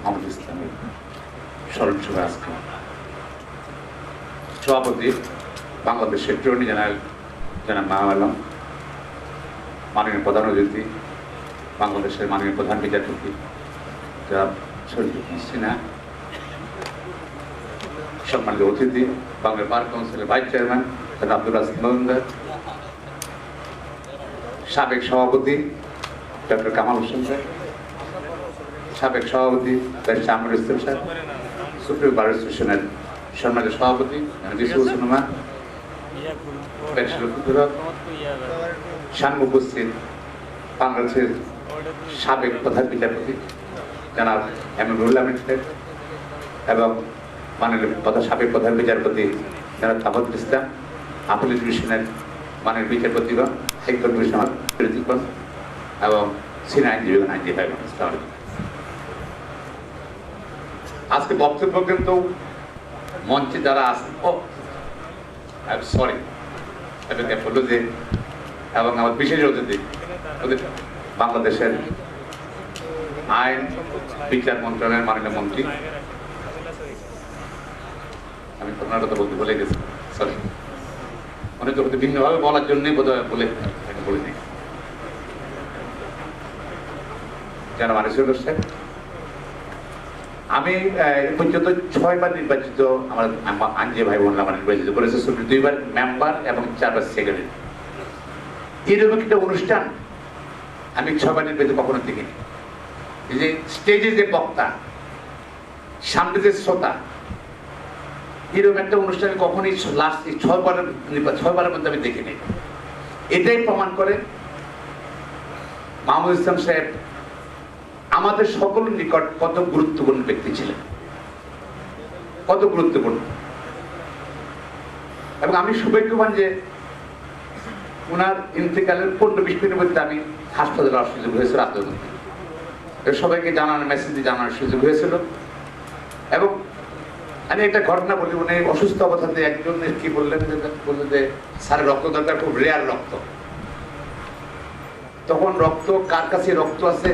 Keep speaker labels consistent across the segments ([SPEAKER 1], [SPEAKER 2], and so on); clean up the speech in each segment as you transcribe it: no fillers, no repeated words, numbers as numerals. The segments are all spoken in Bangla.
[SPEAKER 1] মাহমুদুল ইসলামের স্মরণ সভা আজকে সভাপতি বাংলাদেশের অ্যাটর্নি জেনারেল জনাব মাহমুদুল, মাননীয় প্রধান অতিথি বাংলাদেশের মাননীয় প্রধান বিচারপতি জনাব শরীফুল সিনহা, সম্মানিত অতিথি বাংলা বার কাউন্সিলের ভাইস চেয়ারম্যান জনাব আব্দুল রাজিক মজুমদার, সাবেক সভাপতি ডক্টর কামাল হোসেন সাহেব, সাবেক সভাপতি ব্যারিস্টার আমির ইসলাম সাহেব, সুপ্রিম বার অ্যাসোসিয়েশনের সম্মানিত সভাপতি সামনে উপস্থিত বাংলাদেশের সাবেক প্রধান বিচারপতি জনাব মাহমুদুল সাহেব এবং মাননীয় সাবেক প্রধান বিচারপতি জনাব তাবাদুল ইসলাম, আপিল ডিভিশনের মাননীয় বিচারপতিগণ, হাইকোর্ট ডিভিশনাল বিচারপতিগণ এবং সিনিয়র আইনজীবীগণ, আইনজীবী ইসলাম। আজকে বক্তব্য কিন্তু মঞ্চে যারা আছেন সরি যে এবং আমার বিশেষ অতিথি ওদের বাংলাদেশের আইন বিচার মন্ত্রণালয়ের মাননীয় মন্ত্রী, আমি ঘটনাটা তো বলতে ভুলে গেছি, সরি, অনেক তো ভিন্নভাবে বলার জন্যই বোধহয় বলিনি। যেন মানুষ সাহেব, আমি এ পর্যন্ত 6 বার নির্বাচিত, আমার আইনজীবী ভাই বোনরা আমার নির্বাচিত করেছে, 2 বার মেম্বার এবং 4 বার সেক্রেটারি। এরকম একটা অনুষ্ঠান আমি 6 বার নির্বাচিত কখনো দেখিনি। এই যে স্টেজে যে বক্তা, সামনে যে শ্রোতা, এরকম একটা অনুষ্ঠানে কখনই লাস্ট 6 বারের মধ্যে আমি দেখিনি। এটাই প্রমাণ করে মাহমুদুল ইসলাম সাহেব আমাদের সকলের নিকট কত গুরুত্বপূর্ণ ব্যক্তি ছিলেন, কত গুরুত্বপূর্ণ। এবং আমি সৌভাগ্যবান যে ওনার ইন্তেকালের 15-20 মিনিটের মধ্যে আমি হাসপাতালে যাওয়ার সুযোগ হয়েছিল, সবাইকে জানানোর মেসেজ জানানোর সুযোগ হয়েছিল। এবং আমি একটা ঘটনা বলি, উনি অসুস্থ অবস্থাতে একজন কি বললেন যে স্যারের রক্ত দরকার, খুব রেয়ার রক্ত। তখন রক্ত কার কাছে রক্ত আছে,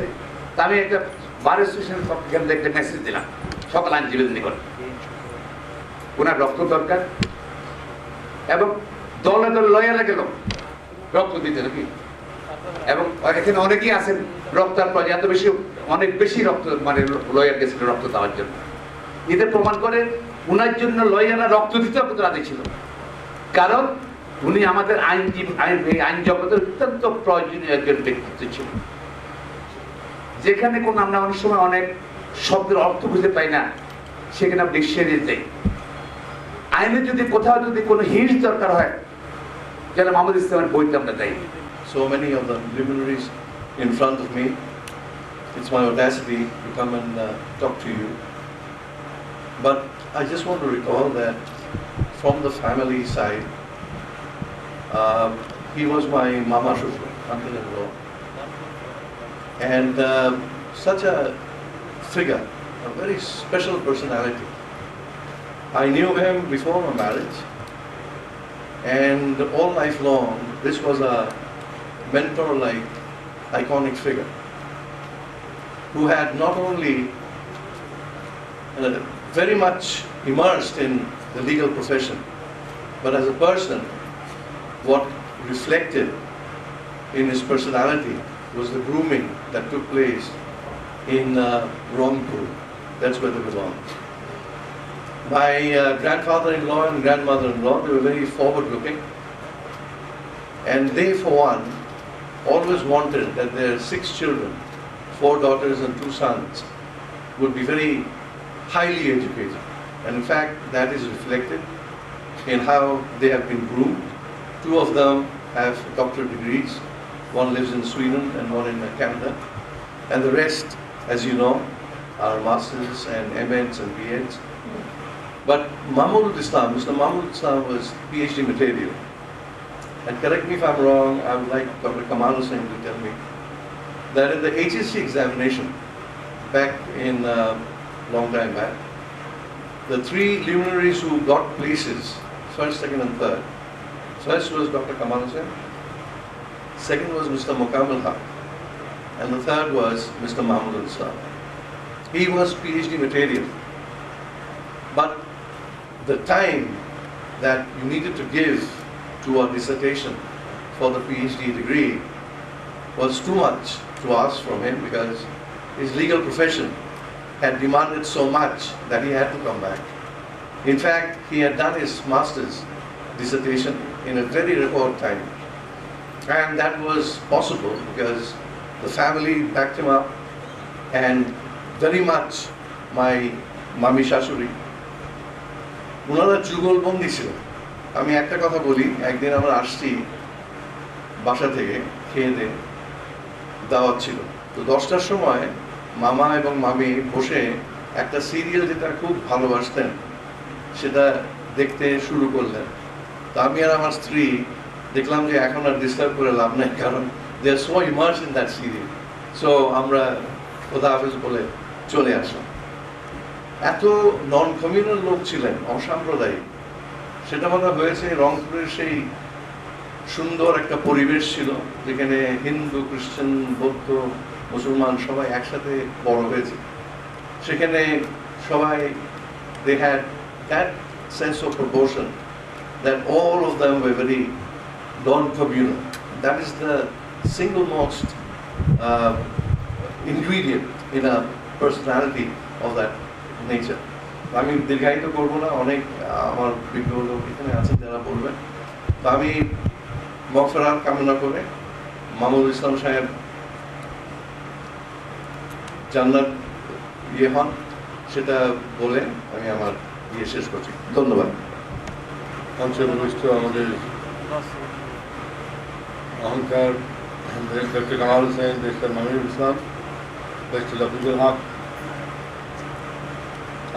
[SPEAKER 1] আমি একটা বার অ্যাসোসিয়েশন একটা মেসেজ দিলাম সকল আইনজীবীদের নিকট, ওনার রক্ত দরকার। এবং দলে দলে লয়ারে গেল রক্ত দিতে নাকি, এবং এখানে অনেকেই আছেন রক্তার প্রয়োজন, এত বেশি অনেক বেশি রক্ত মানে লয়ার গেছিল রক্ত দেওয়ার জন্য। এতে প্রমাণ করে উনার জন্য লয়াররা রক্ত দিতে রাজি ছিল, কারণ উনি আমাদের আইন জগতের অত্যন্ত প্রয়োজনীয় একজন ব্যক্তিত্ব ছিল। যেখানে কোন আমরা অনেক সময় অনেক শব্দের অর্থ বুঝতে পাই না, সেখানে আমরা ডিকশনারি যাই। আইনে যদি কোথাও যদি কোনো হিন্স দরকার হয়, যেন মাহমুদুল ইসলামের বইতে আমরা যাই।
[SPEAKER 2] So many of the luminaries in front of me, it's my audacity to come and talk to you. But I just want to recall that from the family side, he was my mama shushu, uncle-in-law. And such a figure, a very special personality. I knew him before my marriage, and all life long, this was a mentor-like, iconic figure who had not only very much immersed in the legal profession, but as a person, what reflected in his personality was the grooming that took place in Rangpur. That's where they belong. My grandfather-in-law and grandmother-in-law, they were very forward-looking, and they, for one, always wanted that their 6 children, 4 daughters and 2 sons, would be very highly educated. And in fact, that is reflected in how they have been groomed. 2 of them have doctorate degrees. One lives in Sweden and one in Canada. And the rest, as you know, are masters and MNs and BEds. But Mahmudul Islam, Mr. Mahmudul Islam was PhD material. And correct me if I'm wrong, I would like Dr. Kamal Hussain to tell me that in the HSC examination, back in long time back, the 3 luminaries who got places, first, second and third. First was Dr. Kamal Hussain, second was Mr. Mukammal Haq, and the third was Mr. Mahmudul Islam. He was PhD material. But the time that you needed to give to a dissertation for the PhD degree was too much to ask from him, because his legal profession had demanded so much that he had to come back. In fact, he had done his master's dissertation in a very record time. And that was possible because the family backed him up, and very much my mami shashuri, ওনারা যুগলবন্দি ছিলেন। আমি একটা কথা বলি, একদিন আমরা আসছি বাসা থেকে, খেয়ে দিয়ে দাওয়াত ছিল, তো 10টার সময় মামা এবং মামি বসে একটা সিরিয়াল যেটা খুব ভালোবাসতেন সেটা দেখতে শুরু করলেন। তো আমি আর আমার স্ত্রী দেখলাম যে এখন আর ডিস্টার্ব করে লাভ নেই, কারণ they are so immerse in that serial. So আমরা খোদা হাফেজ বলে চলে আসলাম। এত নন কমিউনাল লোক ছিলেন, অসাম্প্রদায়িক। সেটা মনে হয়েছে রংপুরের সেই সুন্দর একটা পরিবেশ ছিল, যেখানে হিন্দু, খ্রিস্টান, বৌদ্ধ, মুসলমান সবাই একসাথে বড় হয়েছে। সেখানে সবাই they had that sense of proportion, that all of them were very non-communal. That is the single most ingredient in a personality of that nature. আমি দীর্ঘায়িত করবো না, অনেক আমার বিজ্ঞ লোক এখানে আছেন যারা বলবেন। তো আমি মগফিরাত কামনা করে মাহমুদুল ইসলাম সাহেব জান্নাত হন সেটা বলে আমি আমার শেষ করছি। ধন্যবাদ।
[SPEAKER 3] মঞ্চে উপবিষ্ট আমাদের অহংকার ডক্টর কামাল হোসেন, ডক্টর মাহমুদুল ইসলাম, ডক্টর লফিজুল হক,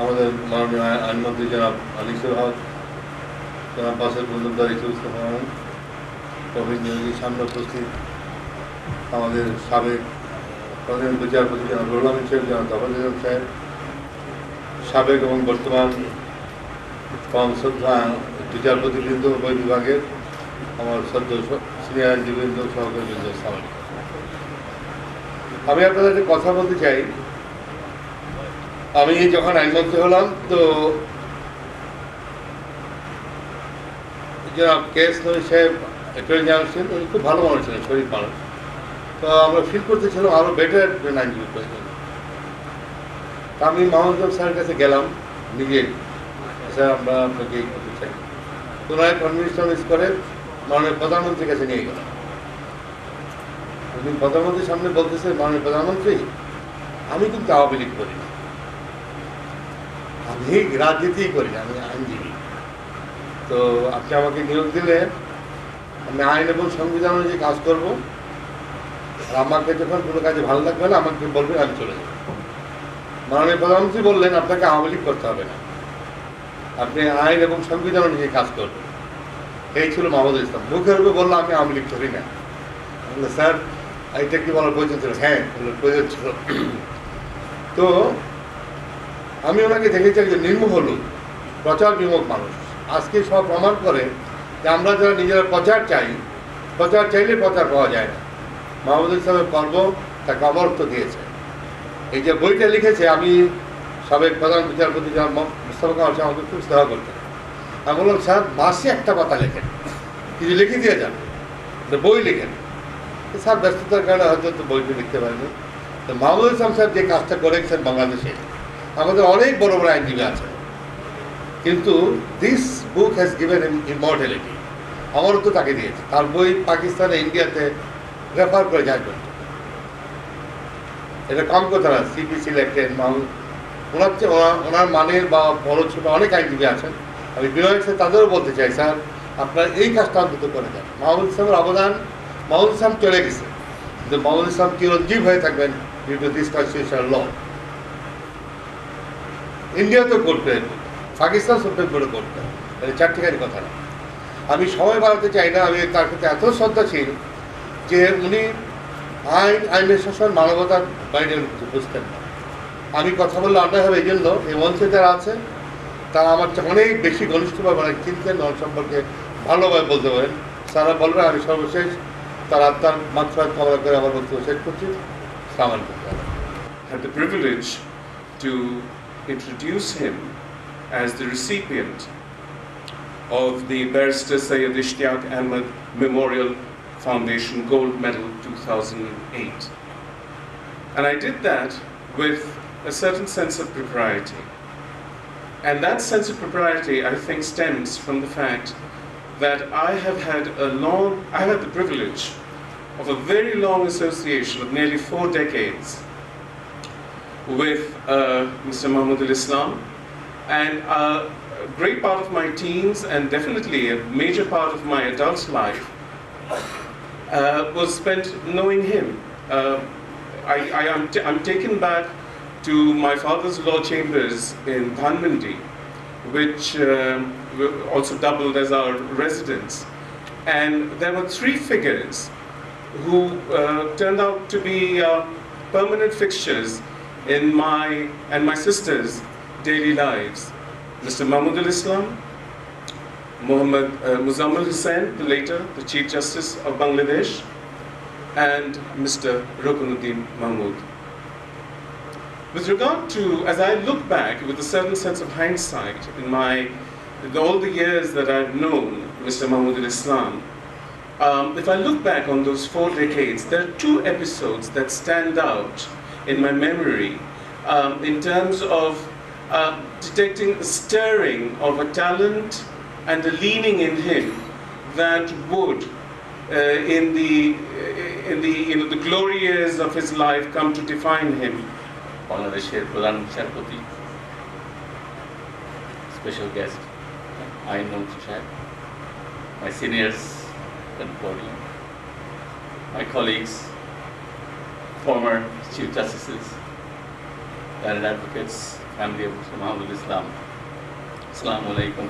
[SPEAKER 3] আমাদের মাননীয় আইনমন্ত্রী জনাব আনিসুল হক, জনাব বাসের বন্দ্যোপাধ্যায়, সামনে উপস্থিত আমাদের সাবেক প্রধান বিচারপতি জনাব রুহুল আমিন সাহেব, জনাব তফাজ্জল সাহেব, সাবেক এবং বর্তমান কম শ্রদ্ধা বিচারপতিবৃন্দ, উভয় বিভাগের আমার সদ্য সিনিয়র আইনজীবীবৃন্দ, সহকর্মীবৃন্দ, সালাম। আমি আপনাদের একটা কথা বলতে চাই। আমি যখন আইনমন্ত্রী হলাম, তো জনাব কেএস নবী সাহেব অ্যাটর্নি জেনারেল ছিলেন, উনি খুব ভালো মানুষ ছিলেন, শরীফ মানুষ। তো আমরা ফিল করতেছিলাম আরও বেটার একজন আইনজীবী প্রয়োজন। আমি মাহমুদুল স্যারের কাছে গেলাম নিজে, স্যার আমরা আপনাকে এই করতে চাই। তো ওনার কনভিনস করে মাননীয় প্রধানমন্ত্রীর কাছে নিয়ে গেলাম। উনি প্রধানমন্ত্রীর সামনে বলতেছে, মাননীয় প্রধানমন্ত্রী, আমি কিন্তু আওয়ামী লীগ করি না, আমি রাজনীতিই করি না, আমি আইনজীবী। তো আপনি আমাকে নিয়োগ দিলে আমি আইন এবং সংবিধান অনুযায়ী কাজ করব, আর আমাকে যখন কোনো কাজে ভালো লাগবে না আমাকে বলবেন, আমি চলে যাব। মাননীয় প্রধানমন্ত্রী বললেন, আপনাকে আওয়ামী লীগ করতে হবে না, আপনি আইন এবং সংবিধান অনুযায়ী কাজ করবেন। এই ছিল মাহমুদুল ইসলাম। মুখের উপরে বললো আমি আওয়ামী লীগ করি না। স্যার এটা কি বলার প্রয়োজন ছিল? হ্যাঁ, প্রয়োজন ছিল। তো আমি ওনাকে দেখেছি একজন নির্মোহ লোক, প্রচার বিমুখ মানুষ। আজকে সব প্রমাণ করে যে আমরা যারা নিজেরা প্রচার চাই, প্রচার চাইলে প্রচার পাওয়া যায় না। মাহমুদুল ইসলামের কর্ম তাকে অমরত্ব দিয়েছে। এই যে বইটা লিখেছে, আমি সাবেক প্রধান বিচারপতি জনাব মুস্তাফা কামাল সাহেব আমাকে খুব স্নেহ করতেন। আমি বললাম, স্যার মাসে একটা পাতা লেখেন, কিছু লিখে দিয়ে যান, বই লিখেন। স্যার ব্যস্ততার কারণে হয়তো তো বইটি লিখতে পারেনি। তো মাহমুদুল ইসলাম সাহেব যে কাজটা করেছেন বাংলাদেশে, আমাদের অনেক বড় বড় আইনজীবী আছে, কিন্তু this book has given immortality, অমরত্ব তাকে দিয়েছে। তার বই পাকিস্তানে, ইন্ডিয়াতে রেফার করে যায় করতে। এটা কম কথা না। সিপি সিলেক্টেড ওনার মানের বা বড় ছোট অনেক আইনজীবী আছেন। আমি বিনয়ের সাথে তাদেরও বলতে চাই, স্যার আপনার এই কাজটা অন্তত করে দেন। মাহমুদুল ইসলামের অবদান, মাহমুদুল ইসলাম চলে গেছে, কিন্তু মাহমুদুল ইসলাম চিরঞ্জীব হয়ে থাকবেন due to this constitutional law. ইন্ডিয়াতেও করতে, পাকিস্তান সুপ্রিম কোর্টে করতে, মানে চারটিখানি কথা না। আমি সময় বাড়াতে চাই না। আমি তার প্রতি এত শ্রদ্ধাশীল যে উনি আইনের শাসন, মানবতার বাইরে বুঝতেন না। আমি কথা বললে অন্যায় হবে, এই জন্য এই মঞ্চে যারা আছে তারা আমার অনেক বেশি ঘনিষ্ঠভাবে অনেক চিনতেন, ওর সম্পর্কে ভালোভাবে বলতে পারেন। তারা বলবেন। আমি সর্বশেষ তার আত্মার মাত্রা কামনা করে আমার বক্তব্য শেষ করছি। সালাম আলাইকুম।
[SPEAKER 4] Had the privilege to introduce him as the recipient of the Barrister Syed Ishtiaq Ahmed Memorial Foundation Gold Medal 2008. And I did that with a certain sense of propriety. And that sense of propriety, I think, stems from the fact that I have had the privilege of a very long association of nearly 4 decades with Mr. Mahmudul Islam, and a great part of my teens and definitely a major part of my adult life was spent knowing him. I'm taken back to my father's law chambers in Dhanmandi, which also doubled as our residence. And there were 3 figures who turned out to be permanent fixtures in my and my sister's daily lives. Mr. Mahmudul Islam, Muhammad Muzammil Hussain, the later the Chief Justice of Bangladesh, and Mr. Rukunuddin Mahmud. With regard to, as I look back with a certain sense of hindsight in all the years that I've known Mr. Mahmudul Islam, if I look back on those 4 decades, there are 2 episodes that stand out in my memory in terms of detecting a stirring of a talent and a leaning in him that would, in the glory years of his life, come to define him.
[SPEAKER 5] বাংলাদেশের প্রধান বিচারপতি, স্পেশাল গেস্ট, আইনমন্ত্রী সাহেব, my seniors and body, my colleagues, former Chief Justices, and advocates, family of Mr. Mahmudul Islam. Assalamu alaikum.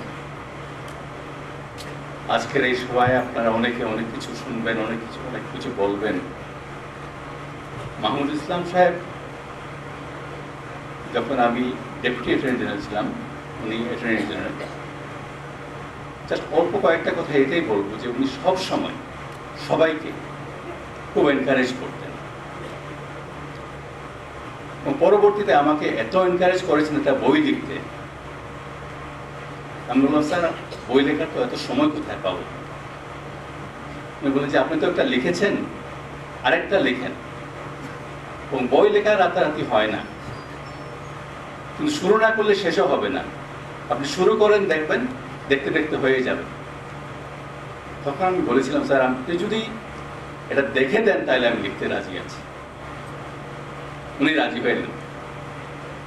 [SPEAKER 5] আজকের এই সভায় আপনারা অনেকে অনেক কিছু শুনবেন, অনেক কিছু বলবেন। মাহমুদুল ইসলাম সাহেব যখন আমি ডেপুটি অ্যাটর্নি জেনারেল ছিলাম, উনি অ্যাটর্নি জেনারেল, জাস্ট অল্প কয়েকটা কথা এটাই বলবো যে উনি সব সময় সবাইকে খুব এনকারেজ করতেন, এবং পরবর্তীতে আমাকে এত এনকারেজ করেছেন একটা বই লিখতে। আমি বললাম, স্যার বই লেখার তো এত সময় কোথায় পাবো? উনি বললেন যে আপনি তো একটা লিখেছেন, আরেকটা লেখেন, এবং বই লেখা রাতারাতি হয় না, কিন্তু শুরু না করলে শেষও হবে না। আপনি শুরু করেন, দেখবেন দেখতে দেখতে হয়ে যাবে। তখন আমি বলেছিলাম, স্যার আপনি যদি এটা দেখে দেন তাহলে আমি লিখতে রাজি আছি। উনি রাজি হইলেন।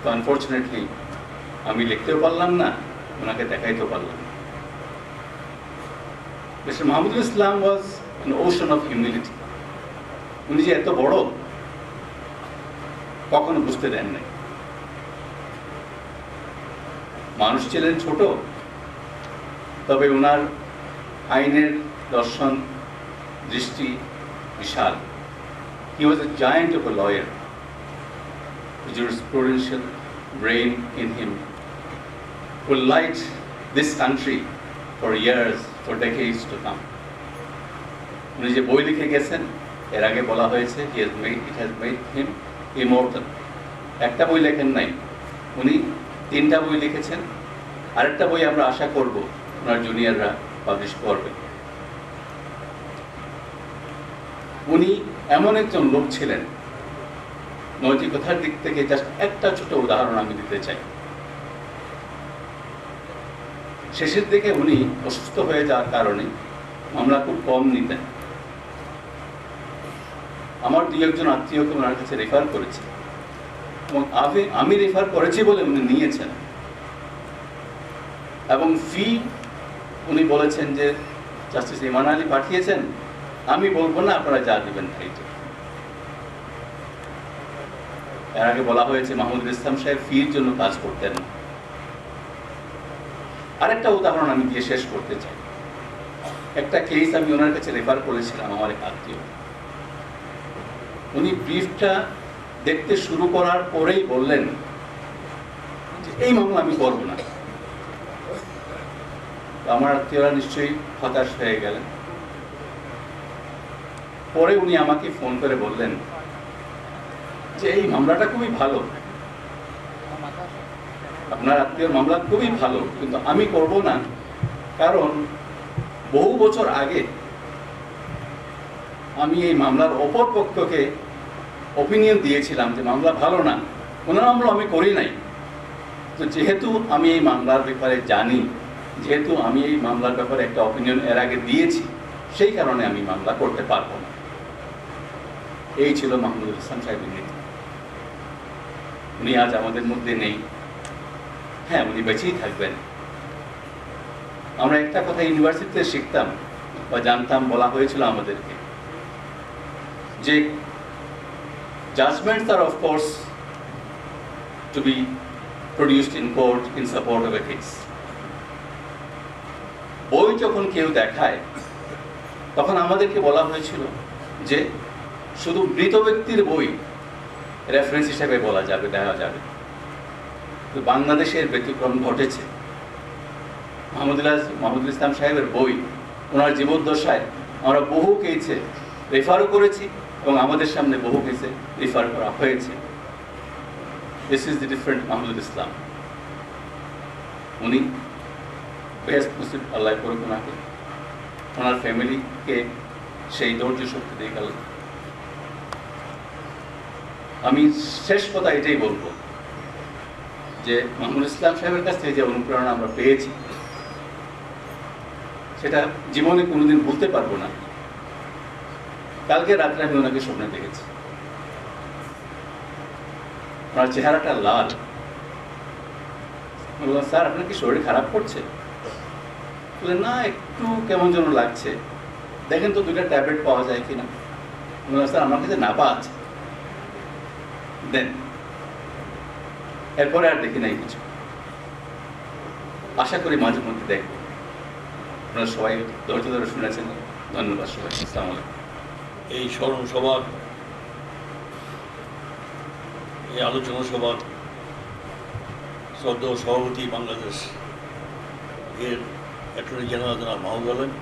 [SPEAKER 5] তো আনফর্চুনেটলি আমি লিখতেও পারলাম না, ওনাকে দেখাইতেও পারলাম না। Mister Mahmudul Islam was an ocean of humility. উনি যে এত বড় কখনো বুঝতে দেন নাই। মানুষ ছিলেন ছোট, তবে ওনার আইনের দর্শন দৃষ্টি বিশাল। He was a giant of a lawyer. The jurisprudential brain in him will light this country for years, for decades to come. উনি যে বই লিখে গেছেন, এর আগে বলা হয়েছে, it has made him immortal. একটা বই লেখেন নাই, উনি 3টা বই লিখেছেন। আরেকটা বই আমরা আশা করব ওনার জুনিয়ররা পাবলিশ করবে। উনি এমন একজন লোক ছিলেন, নৈতিকতার দিক থেকে জাস্ট একটা ছোট উদাহরণ আমি দিতে চাই। শেষের দিকে উনি অসুস্থ হয়ে যাওয়ার কারণে মামলা খুব কম নিতেন। আমার 2-1 আত্মীয়কে ওনার কাছে রেফার করেছে, এবং আমি রেফার করেছি বলে উনি নিয়েছেন, এবং ফি উনি বলেছেন যে জাস্টিস ইমান আলী পাঠিয়েছেন, আমি বলবো না, আপনারা যা দিবেন তাই। এর আগে বলা হয়েছে মাহমুদুল ইসলাম সাহেব ফির জন্য কাজ করতেন। আরেকটা উদাহরণ আমি দিয়ে শেষ করতে চাই। একটা কেস আমি ওনার কাছে রেফার করেছিলাম, আমার এক আত্মীয়। উনি ব্রিফটা দেখতে শুরু করার পরেই বললেন যে এই মামলা আমি করবো না। আমার আত্মীয়রা নিশ্চয়ই হতাশ হয়ে গেলেন। পরে উনি আমাকে ফোন করে বললেন যে এই মামলাটা খুবই ভালো, ওনার আত্মীয় মামলা খুবই ভালো, কিন্তু আমি করব না, কারণ বহু বছর আগে আমি এই মামলার অপর পক্ষকে অপিনিয়ন দিয়েছিলাম যে মামলা ভালো না, ওনার মামলা আমি করি নাই। তো যেহেতু আমি এই মামলার ব্যাপারে জানি, যেহেতু আমি এই মামলার ব্যাপারে একটা অপিনিয়ন এর আগে দিয়েছি, সেই কারণে আমি মামলা করতে পারবো না। এই ছিল মাহমুদুল ইসলাম সাহেবের নীতি। উনি আজ আমাদের মধ্যে নেই, হ্যাঁ উনি বেঁচেই থাকবেন। আমরা একটা কথা ইউনিভার্সিটিতে শিখতাম বা জানতাম, বলা হয়েছিল আমাদেরকে যে judgments are of course to be produced in court in support of a case. বই যখন কেউ দেখায় তখন আমাদেরকে বলা হয়েছিল যে শুধু মৃত ব্যক্তির বই রেফারেন্স হিসেবে বলা যাবে, দেওয়া যাবে। তো বাংলাদেশের ব্যতিক্রম ঘটেছে। মাহমুদুল ইসলাম সাহেবের বই, ওনার জীবদ্দশায় আমরা বহু কেসে রেফারও করেছি এবং আমাদের সামনে বহু কেসে রেফার করা হয়েছে। This is the different Mahmudul Islam. উনি বেস্ট নসিব আল্লাহ করুক ওনাকে, ওনার ফ্যামিলিকে সেই ধৈর্য শক্তি দিয়ে গেল। আমি শেষ কথা এটাই বলবো যে মাহমুদুল ইসলাম সাহেবের কাছ থেকে যে অনুপ্রেরণা আমরা পেয়েছি সেটা জীবনে কোনোদিন ভুলতে পারবো না। কালকে রাত্রে আমি ওনাকে স্বপ্নে দেখেছি, ওনার চেহারাটা লাল। বললাম স্যার আপনার কি শরীর খারাপ করছে? বললেন না একটু কেমন যেন লাগছে, দেখেন তো দুইটা ট্যাবলেট পাওয়া যায় কিনা। বললাম স্যার আমার কাছে নাপা আছে, দেন। এরপরে আর দেখি নাই কিছু। আশা করি মাঝে মধ্যে দেখবো। আপনারা সবাই ধৈর্য ধরে শুনেছেন, ধন্যবাদ সবাই। আসসালামু আলাইকুম।
[SPEAKER 6] এই স্মরণ সভার, এই আলোচনা সভার শ্রদ্ধেয় সভাপতি বাংলাদেশ এর অ্যাটর্নি জেনারেল জনাব মাহমুদ আলম,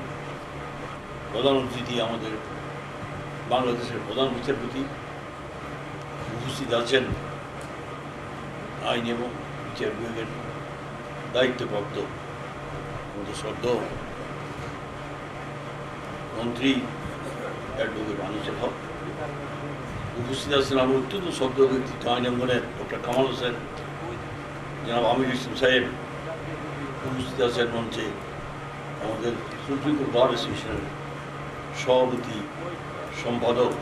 [SPEAKER 6] প্রধান অতিথি আমাদের বাংলাদেশের প্রধান বিচারপতি, উপস্থিত আছেন আইন এবং বিচার বিভাগের দায়িত্বপ্রাপ্ত আমাদের শ্রদ্ধেয় মন্ত্রী অ্যাডভোকেট আনিসুল হক, উপস্থিত আছেন আমার অত্যন্ত শ্রদ্ধেয় ব্যক্তিত্ব আইন অঙ্গনের ডক্টর কামাল হোসেন, জনাব আমির ইসলাম সাহেব, উপস্থিত আছেন মঞ্চে আমাদের সুপ্রিম কোর্ট বার অ্যাসোসিয়েশনের সভাপতি, সম্পাদক,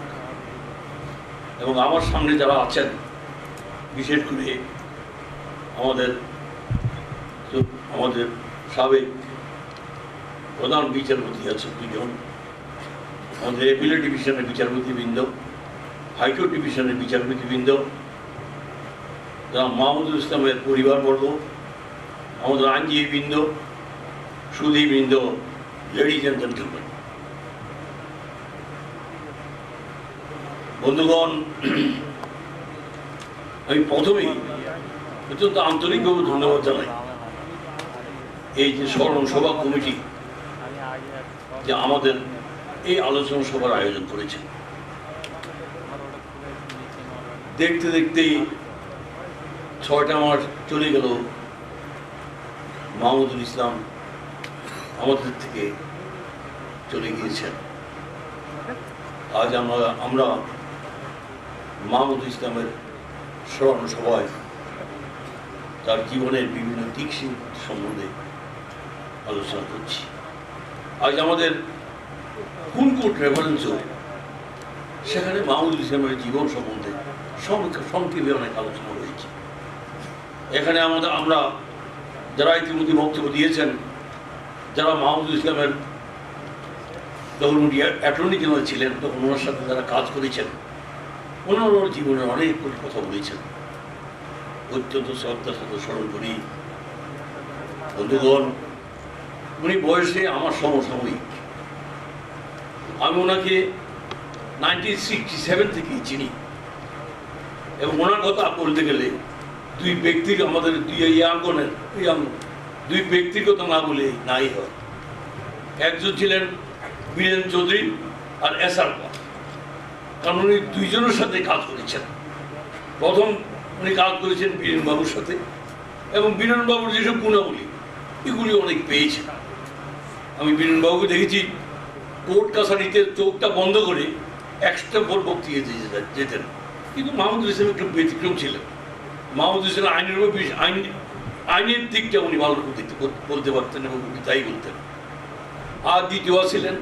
[SPEAKER 6] এবং আমার সামনে যারা আছেন, বিশেষ করে আমাদের সাবেক প্রধান বিচারপতি আছেন দুজন, আমাদের এপিলেট ডিভিশনের বিচারপতিবৃন্দ, হাইকোর্ট ডিভিশনের বিচারপতিবৃন্দ, যারা মাহমুদুল ইসলামের পরিবারবর্গ, আমাদের আইনজীবীবৃন্দ, সুধীবৃন্দ, লেডিজ অ্যান্ড জেন্টলম্যান, বন্ধুগণ, আমি প্রথমেই অত্যন্ত আন্তরিকভাবে ধন্যবাদ জানাই এই যে স্মরণ সভা কমিটি যে আমাদের এই আলোচনা সভার আয়োজন করেছে। দেখতে দেখতেই 6টা মাস চলে গেল, মাহমুদুল ইসলাম আমাদের থেকে চলে গিয়েছেন। আজ আমরা মাহমুদুল ইসলামের স্মরণ সভায় তার জীবনের বিভিন্ন দিক সম্বন্ধে আলোচনা করছি। আজ আমাদের কোর্ট রেফারেন্সও সেখানে মাহমুদুল ইসলামের জীবন সম্বন্ধে সংক্ষেপে অনেক আলোচনা হয়েছে। এখানে আমরা যারা ইতিমধ্যে বক্তব্য দিয়েছেন, যারা মাহমুদুল ইসলামের যখন উনি অ্যাটর্নি জেনারেল ছিলেন তখন ওনার সাথে যারা কাজ করেছেন, ওনার জীবনের অনেক কথা বলেছেন, অত্যন্ত শ্রদ্ধার সাথে স্মরণ করি। বন্ধুগণ, উনি বয়সে আমার সমসাময়িক। আমি ওনাকে 1967 থেকেই চিনি এবং ওনার কথা বলতে গেলে দুই ব্যক্তিকে আমাদের দুই ব্যক্তিগত না বলে নাই হয়। একজন ছিলেন বীরেন চৌধুরী আর এসআর, কারণ উনি দুইজনের সাথে কাজ করেছেন। প্রথম উনি কাজ করেছেন বীরেন বাবুর সাথে, এবং বিননবাবুর যেসব গুণাবলী এগুলি অনেক পেয়েছে। আমি বিননবাবুকে দেখেছি কোর্ট কাছারিতে চোখটা বন্ধ করে 100টা ভোট বক্তৃতা দিয়ে যেতেন, কিন্তু মাহমুদুল ইসলাম একটু ব্যতিক্রম ছিলেন। মাহমুদুল ইসলাম আইনের দিকটা উনি ভালো বলতে পারতেন এবং উনি তাই বলতেন। আর দ্বিতীয় ছিলেন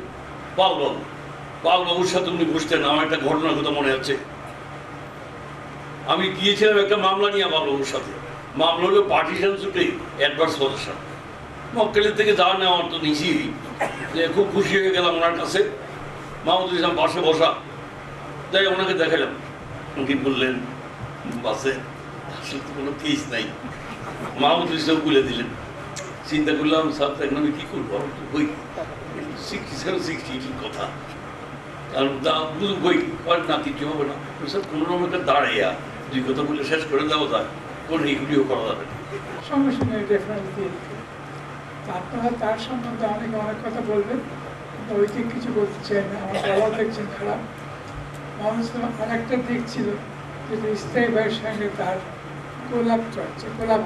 [SPEAKER 6] পালবাবু। পালবাবুর সাথে উনি বসতেন। আমার একটা ঘটনার কথা মনে আছে, আমি গিয়েছিলাম একটা মামলা নিয়ে পালবাবুর সাথে। মামলা হলো পার্টিশন সুটে অ্যাডভার্স পজিশন। মক্কেলের থেকে যা নেওয়ার তো নিচেই যে খুব খুশি হয়ে গেলাম ওনার কাছে। মাহমুদুল ইসলাম পাশে বসা, যাই ওনাকে দেখালাম। উনি বললেন বাসে আসলে তো কোনো কেস নাই। মাহমুদুল ইসলাম বলে দিলেন। চিন্তা করলাম স্যার এখন আমি কী করবো, আমার তো বই 67-68 কথা, কারণ তা বুঝু বই না কিছু হবে না। স্যার কোনো রকম একটা দাঁড়াইয়া 2 কথা বলে শেষ করে দেওয়া যায়, কোনো এগুলিও করা যাবে না।
[SPEAKER 7] সঙ্গে সঙ্গে রেফারেন্স দিয়ে দিতে। আপনারা তার সম্বন্ধে অনেকে অনেক কথা বলবেন, ঐতিক কিছু বলতে চাই না, আমার গলাও দেখছেন খারাপ। মানুষ আরেকটা দিক ছিল যেটা স্থায়ী ভাইয়ের সঙ্গে তার গোলাপ চলছে, গোলাপ